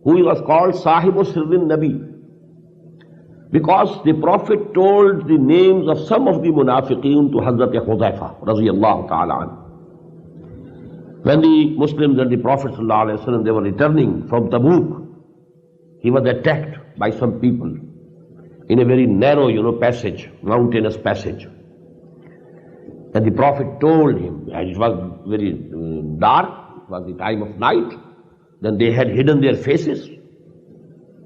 who was called Sahibu Sirrin Nabi, because the Prophet told the names of some of the munafiqeen to Hazrat Hudhaifa radiyallahu ta'ala anhu. When the Muslims and the Prophet sallallahu alaihi wasallam, they were returning from Tabuk, he was attacked by some people in a very narrow, passage, mountainous passage. And the Prophet told him, and it was very dark, it was the time of night, then they had hidden their faces.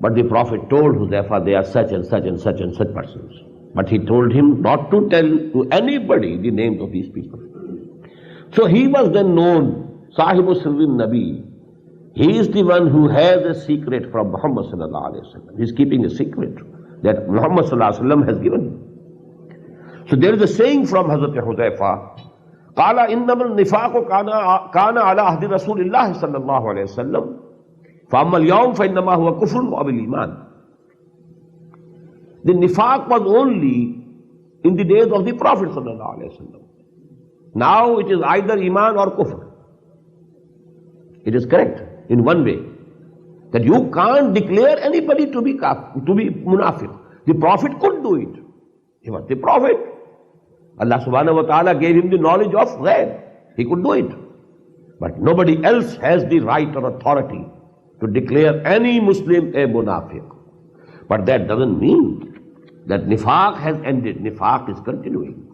But the Prophet told Hudhaifa, they are such and such and such and such persons. But he told him not to tell to anybody the names of these people. So he was then known, Sahibu Sirrin Nabi. He is the one who has a secret from Muhammad sallallahu alaihi wasallam. He is keeping a secret that Muhammad sallallahu alaihi wasallam has given him. So there is a saying from Hazrat Hudhaifa, قال إنما النفاق كان على عهد رسول الله صلى الله عليه وسلم فأما اليوم فإنما هو كفر وبالإيمان. The nifaq was only in the days of the Prophet sallallahu alaihi wasallam. Now it is either iman or kufr. It is correct in one way that you can't declare anybody to be munafiq. The Prophet could do it. He was the Prophet. Allah subhanahu wa ta'ala gave him the knowledge of ghaib. He could do it. But nobody else has the right or authority to declare any Muslim a munafiq. But that doesn't mean that nifaq has ended. Nifaq is continuing.